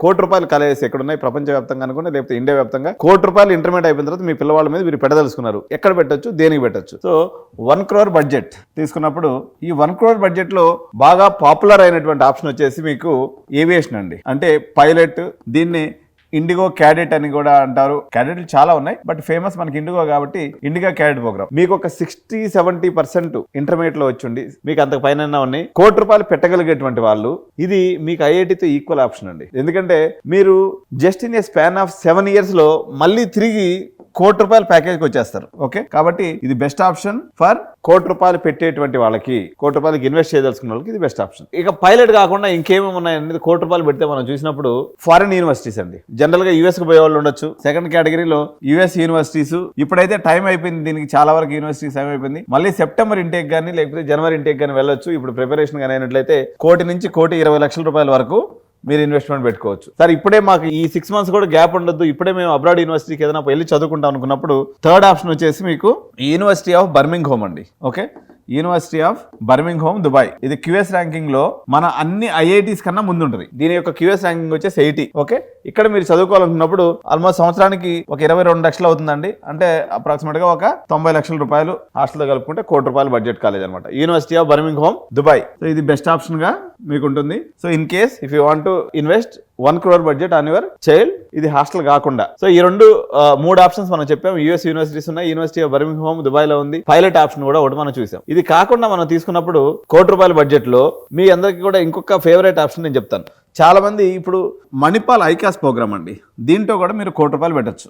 కోటి రూపాయలు కాలేజెస్ ఎక్కడ ఉన్నాయి ప్రపంచవ్యాప్తంగా అనుకోండి, లేకపోతే ఇండియా వ్యాప్తంగా కోటి రూపాయలు ఇంటర్మీడియట్ అయిపోయిన తర్వాత మీ పిల్లవాళ్ళ మీద మీరు పెట్టదలుచుకున్నారు. ఎక్కడ పెట్టొచ్చు, దేనికి పెట్టొచ్చు? సో 1 crore బడ్జెట్ తీసుకున్నప్పుడు ఈ 1 crore బడ్జెట్ లో బాగా పాపులర్ అయినటువంటి ఆప్షన్ వచ్చేసి మీకు ఏవియేషన్ అండి. అంటే పైలట్, దీన్ని ఇండిగో క్యాడెట్ అని కూడా అంటారు. క్యాడెట్లు చాలా ఉన్నాయి, బట్ ఫేమస్ మనకి ఇండిగో కాబట్టి ఇండిగో క్యాడెట్ ప్రోగ్రామ్. మీకు ఒక 60-70% ఇంటర్మీడియట్ లో వచ్చి మీకు అంతకు పైన ఉన్నాయి, కోటి రూపాయలు పెట్టగలిగేటువంటి వాళ్ళు ఇది మీకు ఐఐటితో ఈక్వల్ ఆప్షన్ అండి. ఎందుకంటే మీరు just in a span of 7 years లో మళ్ళీ తిరిగి కోటి రూపాయల ప్యాకేజ్కి వచ్చేస్తారు. ఓకే, కాబట్టి ఇది బెస్ట్ ఆప్షన్ ఫర్ కోటి రూపాయలు పెట్టేటువంటి వాళ్ళకి, కోటి రూపాయలకి ఇన్వెస్ట్ చేయదలుచుకున్న వాళ్ళకి ఇది బెస్ట్ ఆప్షన్. ఇక పైలట్ కాకుండా ఇంకేమేమి ఉన్నాయనేది కోటి రూపాయలు పెడితే మనం చూసినప్పుడు ఫారిన్ యూనివర్సిటీస్ అండి. జనరల్ గా యూఎస్ కు పోయే వాళ్ళు ఉండొచ్చు. సెకండ్ కేటగిరీలో యుఎస్ యూనివర్సిటీస్. ఇప్పుడైతే టైం అయిపోయింది, దీనికి చాలా వరకు యూనివర్సిటీస్ టైం అయిపోయింది. మళ్ళీ సెప్టెంబర్ ఇంటేక్ కానీ లేకపోతే జనవరి ఇంటేక్ కానీ వెళ్ళొచ్చు. ఇప్పుడు ప్రిపరేషన్ కానీ అయినట్లయితే 1 నుంచి 1,20,00,000 రూపాయల వరకు మీరు ఇన్వెస్ట్మెంట్ పెట్టుకోవచ్చు. సార్ ఇప్పుడే మాకు ఈ 6 months కూడా గ్యాప్ ఉండొద్దు, ఇప్పుడే మేము అబ్రాడ్ యూనివర్సిటీకి ఏదైనా వెళ్ళి చదువుకుంటాం అనుకున్నప్పుడు థర్డ్ ఆప్షన్ వచ్చేసి మీకు యూనివర్సిటీ ఆఫ్ బర్మింగ్హామ్ అండి. Okay, university of Birmingham Dubai. ఇది క్యూఎస్ ర్యాంకింగ్ లో మన అన్ని ఐఐటీస్ కన్నా ముందు ఉంటుంది. దీని యొక్క క్యూఎస్ ర్యాంకింగ్ వచ్చేసి 80. ఓకే, ఇక్కడ మీరు చదువుకోవాలనుకున్నప్పుడు ఆల్మోస్ట్ సంవత్సరానికి ఒక 22 లక్షలు అవుతుందండి. అంటే అప్రాక్సిమేట్ గా ఒక 90 లక్షల రూపాయలు హాస్టల్ కలుపుకుంటే కోటి రూపాయలు బడ్జెట్ కాలేజ్ అనమాట. University of Birmingham Dubai. So ఇది బెస్ట్ ఆప్షన్ గా మీకు ఉంటుంది. So in case if you want to invest 1 crore budget on your child, ఇది హాస్టల్ కాకుండా. సో ఈ మూడు ఆప్షన్స్ మనం చెప్పాం. యూఎస్ యూనివర్సిటీస్ ఉన్నాయి, యూనివర్సిటీ ఆఫ్ బర్మింగ్హామ్ దుబాయ్ లో ఉంది, పైలట్ ఆప్షన్ కూడా ఒకటి మనం చూసాం. ఇది కాకుండా మనం తీసుకున్నప్పుడు కోటి రూపాయల బడ్జెట్ లో మీ అందరికి కూడా ఇంకొక ఫేవరెట్ ఆప్షన్ నేను చెప్తాను. చాలా మంది ఇప్పుడు మణిపాల్ ఐకాస్ ప్రోగ్రామ్ అండి, దీంట్లో కూడా మీరు కోటి రూపాయలు పెట్టచ్చు.